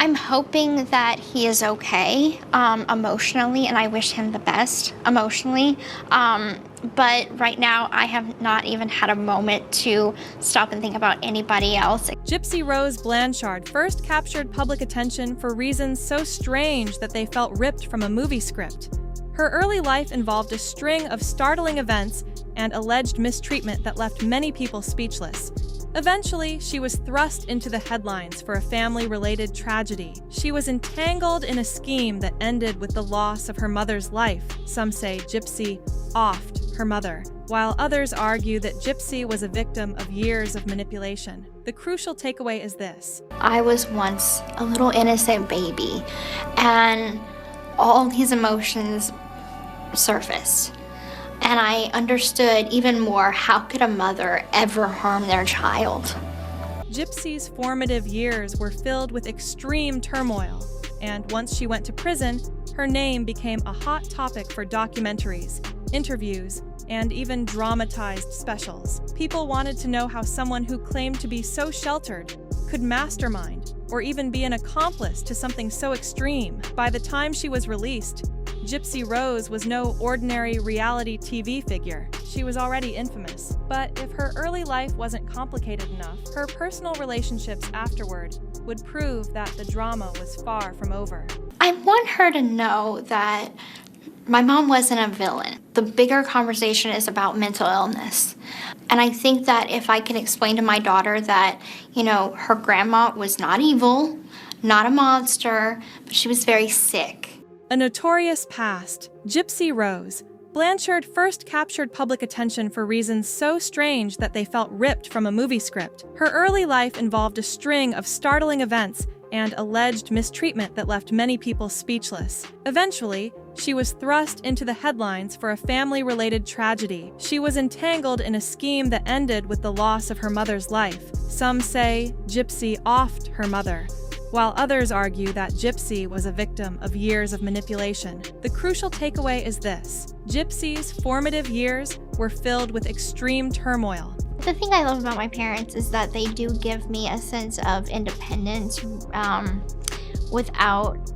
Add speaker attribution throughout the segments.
Speaker 1: I'm hoping that he is okay emotionally, and I wish him the best emotionally. But right now, I have not even had a moment to stop and think about anybody else.
Speaker 2: Gypsy Rose Blanchard first captured public attention for reasons so strange that they felt ripped from a movie script. Her early life involved a string of startling events and alleged mistreatment that left many people speechless. Eventually, she was thrust into the headlines for a family-related tragedy. She was entangled in a scheme that ended with the loss of her mother's life. Some say Gypsy offed her mother, while others argue that Gypsy was a victim of years of manipulation. The crucial takeaway is this:
Speaker 1: I was once a little innocent baby, and all these emotions surfaced. And I understood even more, how could a mother ever harm their child?
Speaker 2: Gypsy's formative years were filled with extreme turmoil, and once she went to prison, her name became a hot topic for documentaries, interviews, and even dramatized specials. People wanted to know how someone who claimed to be so sheltered could mastermind or even be an accomplice to something so extreme. By the time she was released, Gypsy Rose was no ordinary reality TV figure. She was already infamous. But if her early life wasn't complicated enough, her personal relationships afterward would prove that the drama was far from over.
Speaker 1: I want her to know that my mom wasn't a villain. The bigger conversation is about mental illness. And I think that if I can explain to my daughter that, her grandma was not evil, not a monster, but she was very sick.
Speaker 2: A notorious past, Gypsy Rose Blanchard first captured public attention for reasons so strange that they felt ripped from a movie script. Her early life involved a string of startling events and alleged mistreatment that left many people speechless. Eventually, she was thrust into the headlines for a family-related tragedy. She was entangled in a scheme that ended with the loss of her mother's life. Some say Gypsy offed her mother, while others argue that Gypsy was a victim of years of manipulation. The crucial takeaway is this: Gypsy's formative years were filled with extreme turmoil.
Speaker 1: The thing I love about my parents is that they do give me a sense of independence without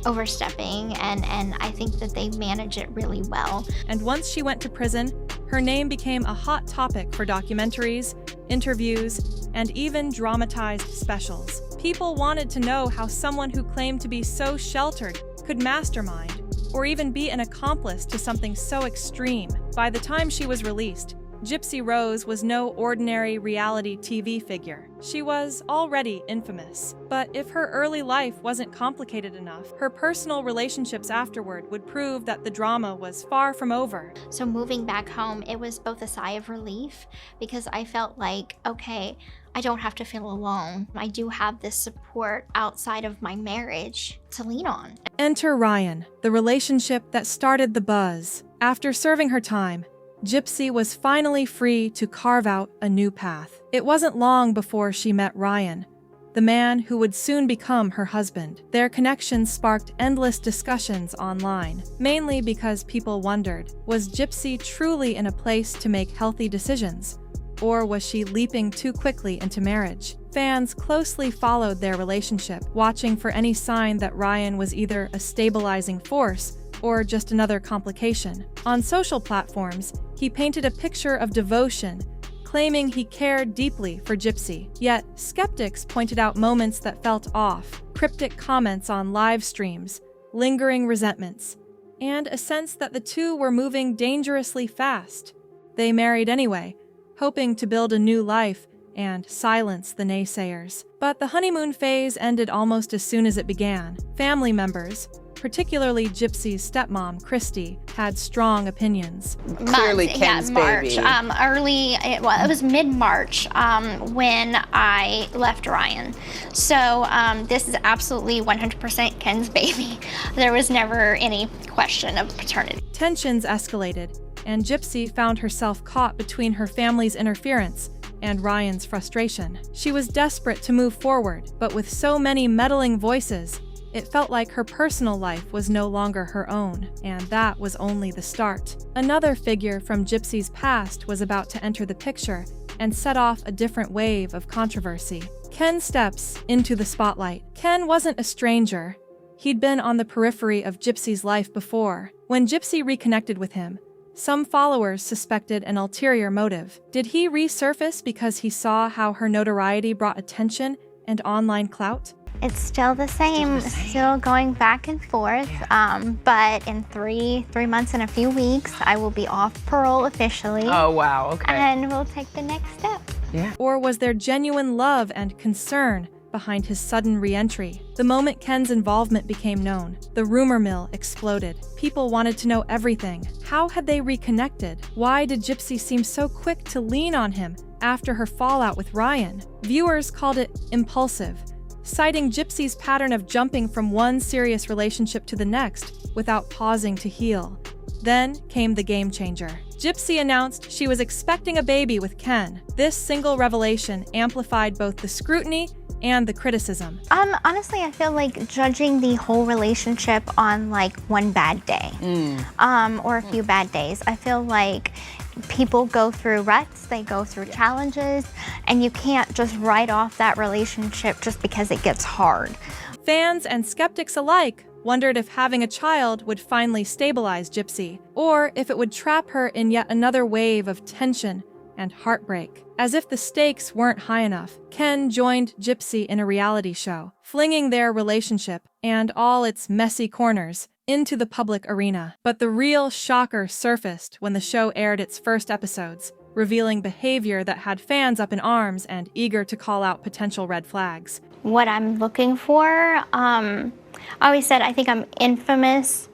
Speaker 1: overstepping, and I think that they manage it really well.
Speaker 2: And once she went to prison, her name became a hot topic for documentaries, interviews, and even dramatized specials. People wanted to know how someone who claimed to be so sheltered could mastermind or even be an accomplice to something so extreme. By the time she was released, Gypsy Rose was no ordinary reality TV figure. She was already infamous. But if her early life wasn't complicated enough, her personal relationships afterward would prove that the drama was far from over.
Speaker 1: So moving back home, it was both a sigh of relief, because I felt like, okay, I don't have to feel alone. I do have this support outside of my marriage to lean on.
Speaker 2: Enter Ryan, the relationship that started the buzz. After serving her time, Gypsy was finally free to carve out a new path. It wasn't long before she met Ryan, the man who would soon become her husband. Their connection sparked endless discussions online, mainly because people wondered, was Gypsy truly in a place to make healthy decisions, or was she leaping too quickly into marriage? Fans closely followed their relationship, watching for any sign that Ryan was either a stabilizing force or just another complication. On social platforms, he painted a picture of devotion, claiming he cared deeply for Gypsy. Yet, skeptics pointed out moments that felt off, cryptic comments on live streams, lingering resentments, and a sense that the two were moving dangerously fast. They married anyway, hoping to build a new life and silence the naysayers. But the honeymoon phase ended almost as soon as it began. Family members, particularly Gypsy's stepmom, Christy, had strong opinions.
Speaker 3: Clearly Ken's
Speaker 1: March.
Speaker 3: baby.
Speaker 1: It was mid-March when I left Ryan. So this is absolutely 100% Ken's baby. There was never any question of paternity.
Speaker 2: Tensions escalated, and Gypsy found herself caught between her family's interference and Ryan's frustration. She was desperate to move forward, but with so many meddling voices, it felt like her personal life was no longer her own, and that was only the start. Another figure from Gypsy's past was about to enter the picture, and set off a different wave of controversy. Ken steps into the spotlight. Ken wasn't a stranger. He'd been on the periphery of Gypsy's life before. When Gypsy reconnected with him, some followers suspected an ulterior motive. Did he resurface because he saw how her notoriety brought attention and online clout?
Speaker 1: It's still the same, still going back and forth, but in three months and a few weeks, I will be off parole officially.
Speaker 3: Oh, wow, okay.
Speaker 1: And we'll take the next step.
Speaker 3: Yeah.
Speaker 2: Or was there genuine love and concern behind his sudden re-entry? The moment Ken's involvement became known, the rumor mill exploded. People wanted to know everything. How had they reconnected? Why did Gypsy seem so quick to lean on him after her fallout with Ryan? Viewers called it impulsive, citing Gypsy's pattern of jumping from one serious relationship to the next without pausing to heal. Then came the game changer. Gypsy announced she was expecting a baby with Ken. This single revelation amplified both the scrutiny and the criticism.
Speaker 1: Honestly, I feel like judging the whole relationship on like one bad day, or a few bad days. I feel like people go through ruts, they go through challenges, and you can't just write off that relationship just because it gets hard.
Speaker 2: Fans and skeptics alike wondered if having a child would finally stabilize Gypsy, or if it would trap her in yet another wave of tension and heartbreak. As if the stakes weren't high enough, Ken joined Gypsy in a reality show, flinging their relationship and all its messy corners into the public arena. But the real shocker surfaced when the show aired its first episodes, revealing behavior that had fans up in arms and eager to call out potential red flags.
Speaker 1: What I'm looking for, I always said I think I'm infamous,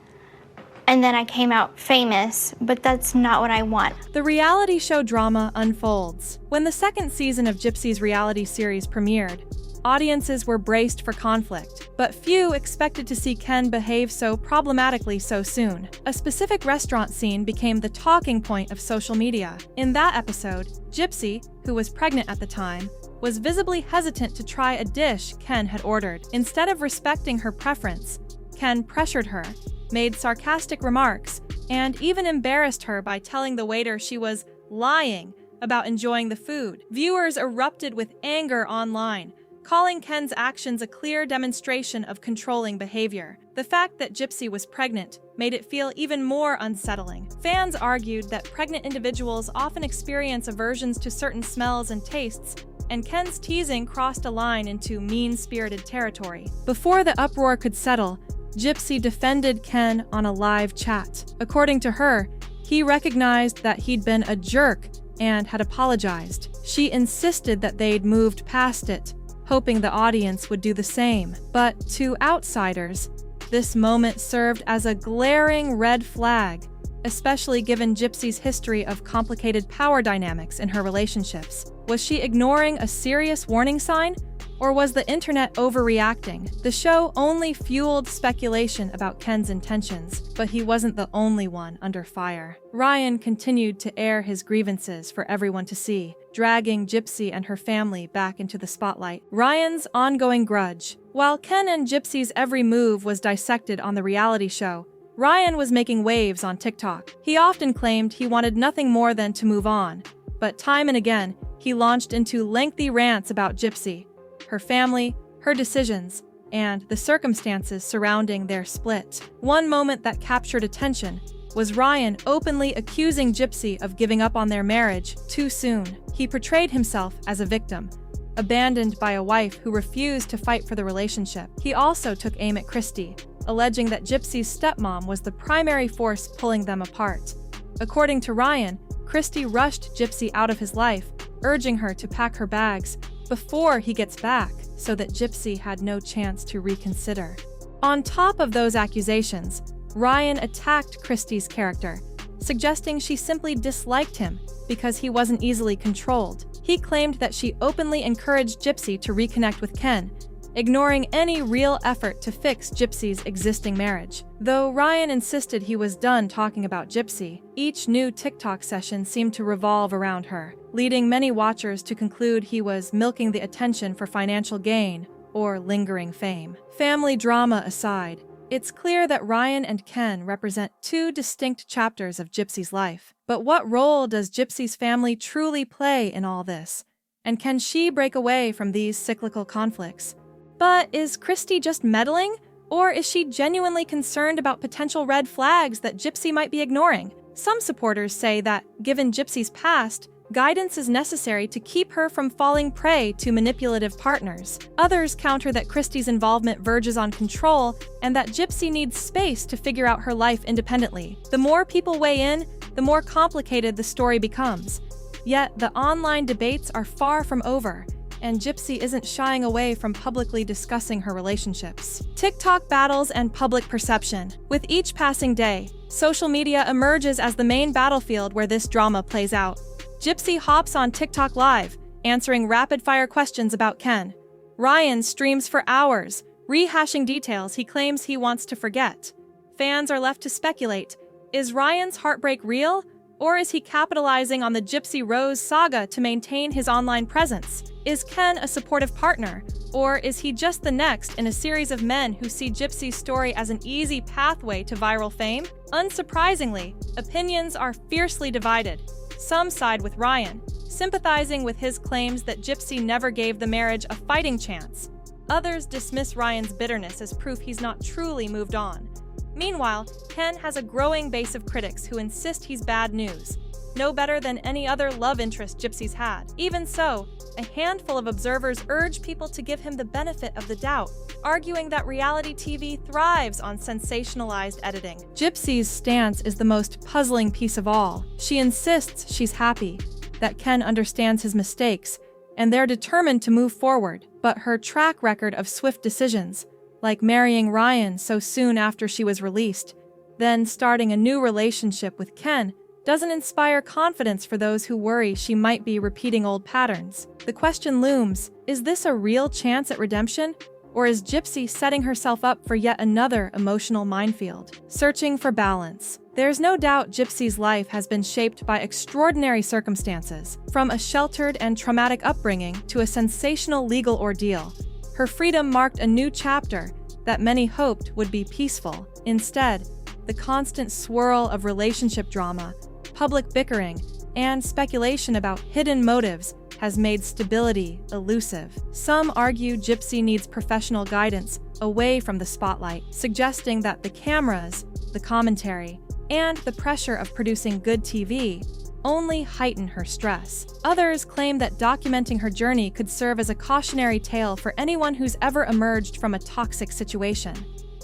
Speaker 1: and then I came out famous, but that's not what I want.
Speaker 2: The reality show drama unfolds. When the second season of Gypsy's reality series premiered, audiences were braced for conflict, but few expected to see Ken behave so problematically so soon. A specific restaurant scene became the talking point of social media. In that episode, Gypsy, who was pregnant at the time, was visibly hesitant to try a dish Ken had ordered. Instead of respecting her preference, Ken pressured her, made sarcastic remarks, and even embarrassed her by telling the waiter she was lying about enjoying the food. Viewers erupted with anger online, calling Ken's actions a clear demonstration of controlling behavior. The fact that Gypsy was pregnant made it feel even more unsettling. Fans argued that pregnant individuals often experience aversions to certain smells and tastes, and Ken's teasing crossed a line into mean-spirited territory. Before the uproar could settle, Gypsy defended Ken on a live chat. According to her, he recognized that he'd been a jerk and had apologized. She insisted that they'd moved past it, hoping the audience would do the same. But to outsiders, this moment served as a glaring red flag, especially given Gypsy's history of complicated power dynamics in her relationships. Was she ignoring a serious warning sign? Or was the internet overreacting? The show only fueled speculation about Ken's intentions, but he wasn't the only one under fire. Ryan continued to air his grievances for everyone to see, dragging Gypsy and her family back into the spotlight. Ryan's ongoing grudge. While Ken and Gypsy's every move was dissected on the reality show, Ryan was making waves on TikTok. He often claimed he wanted nothing more than to move on, but time and again, he launched into lengthy rants about Gypsy, her family, her decisions, and the circumstances surrounding their split. One moment that captured attention was Ryan openly accusing Gypsy of giving up on their marriage too soon. He portrayed himself as a victim, abandoned by a wife who refused to fight for the relationship. He also took aim at Christy, alleging that Gypsy's stepmom was the primary force pulling them apart. According to Ryan, Christy rushed Gypsy out of his life, urging her to pack her bags before he gets back, so that Gypsy had no chance to reconsider. On top of those accusations, Ryan attacked Christy's character, suggesting she simply disliked him because he wasn't easily controlled. He claimed that she openly encouraged Gypsy to reconnect with Ken, ignoring any real effort to fix Gypsy's existing marriage. Though Ryan insisted he was done talking about Gypsy, each new TikTok session seemed to revolve around her, leading many watchers to conclude he was milking the attention for financial gain or lingering fame. Family drama aside, It's clear that Ryan and Ken represent two distinct chapters of Gypsy's life. But what role does Gypsy's family truly play in all this? And can she break away from these cyclical conflicts? But is Christy just meddling? Or is she genuinely concerned about potential red flags that Gypsy might be ignoring? Some supporters say that, given Gypsy's past, guidance is necessary to keep her from falling prey to manipulative partners. Others counter that Christy's involvement verges on control and that Gypsy needs space to figure out her life independently. The more people weigh in, the more complicated the story becomes. Yet, the online debates are far from over, and Gypsy isn't shying away from publicly discussing her relationships. TikTok battles and public perception. With each passing day, social media emerges as the main battlefield where this drama plays out. Gypsy hops on TikTok Live, answering rapid-fire questions about Ken. Ryan streams for hours, rehashing details he claims he wants to forget. Fans are left to speculate, is Ryan's heartbreak real, or is he capitalizing on the Gypsy Rose saga to maintain his online presence? Is Ken a supportive partner, or is he just the next in a series of men who see Gypsy's story as an easy pathway to viral fame? Unsurprisingly, opinions are fiercely divided. Some side with Ryan, sympathizing with his claims that Gypsy never gave the marriage a fighting chance. Others dismiss Ryan's bitterness as proof he's not truly moved on. Meanwhile, Ken has a growing base of critics who insist he's bad news, no better than any other love interest Gypsy's had. Even so, a handful of observers urge people to give him the benefit of the doubt, arguing that reality TV thrives on sensationalized editing. Gypsy's stance is the most puzzling piece of all. She insists she's happy, that Ken understands his mistakes, and they're determined to move forward. But her track record of swift decisions, like marrying Ryan so soon after she was released, then starting a new relationship with Ken, doesn't inspire confidence for those who worry she might be repeating old patterns. The question looms, is this a real chance at redemption? Or is Gypsy setting herself up for yet another emotional minefield? Searching for balance. There's no doubt Gypsy's life has been shaped by extraordinary circumstances, from a sheltered and traumatic upbringing to a sensational legal ordeal. Her freedom marked a new chapter that many hoped would be peaceful. Instead, the constant swirl of relationship drama, public bickering, and speculation about hidden motives has made stability elusive. Some argue Gypsy needs professional guidance away from the spotlight, suggesting that the cameras, the commentary, and the pressure of producing good TV only heighten her stress. Others claim that documenting her journey could serve as a cautionary tale for anyone who's ever emerged from a toxic situation.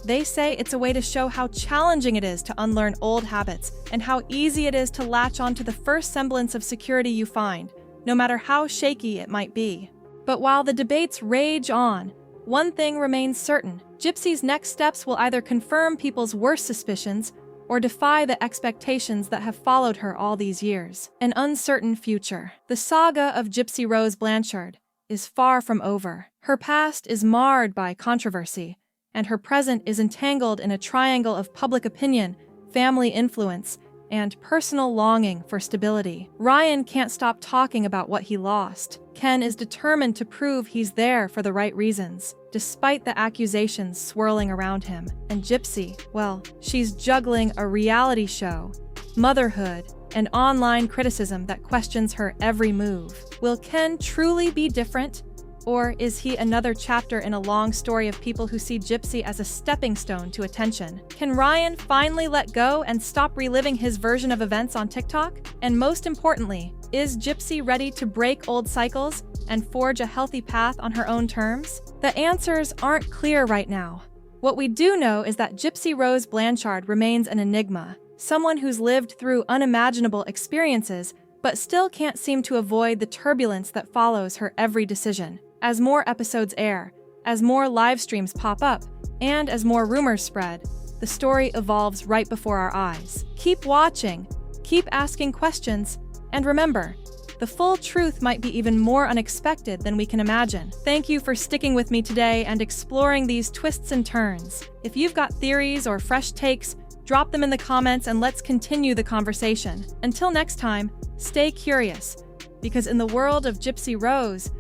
Speaker 2: They say it's a way to show how challenging it is to unlearn old habits and how easy it is to latch onto the first semblance of security you find, no matter how shaky it might be. But while the debates rage on, one thing remains certain. Gypsy's next steps will either confirm people's worst suspicions or defy the expectations that have followed her all these years. An uncertain future. The saga of Gypsy Rose Blanchard is far from over. Her past is marred by controversy, and her present is entangled in a triangle of public opinion, family influence, and personal longing for stability. Ryan can't stop talking about what he lost. Ken is determined to prove he's there for the right reasons, despite the accusations swirling around him. And Gypsy, well, she's juggling a reality show, motherhood, and online criticism that questions her every move. Will Ken truly be different? Or is he another chapter in a long story of people who see Gypsy as a stepping stone to attention? Can Ryan finally let go and stop reliving his version of events on TikTok? And most importantly, is Gypsy ready to break old cycles and forge a healthy path on her own terms? The answers aren't clear right now. What we do know is that Gypsy Rose Blanchard remains an enigma, someone who's lived through unimaginable experiences but still can't seem to avoid the turbulence that follows her every decision. As more episodes air, as more live streams pop up, and as more rumors spread, the story evolves right before our eyes. Keep watching, keep asking questions, and remember, the full truth might be even more unexpected than we can imagine. Thank you for sticking with me today and exploring these twists and turns. If you've got theories or fresh takes, drop them in the comments and let's continue the conversation. Until next time, stay curious, because in the world of Gypsy Rose,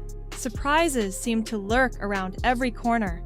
Speaker 2: surprises seem to lurk around every corner.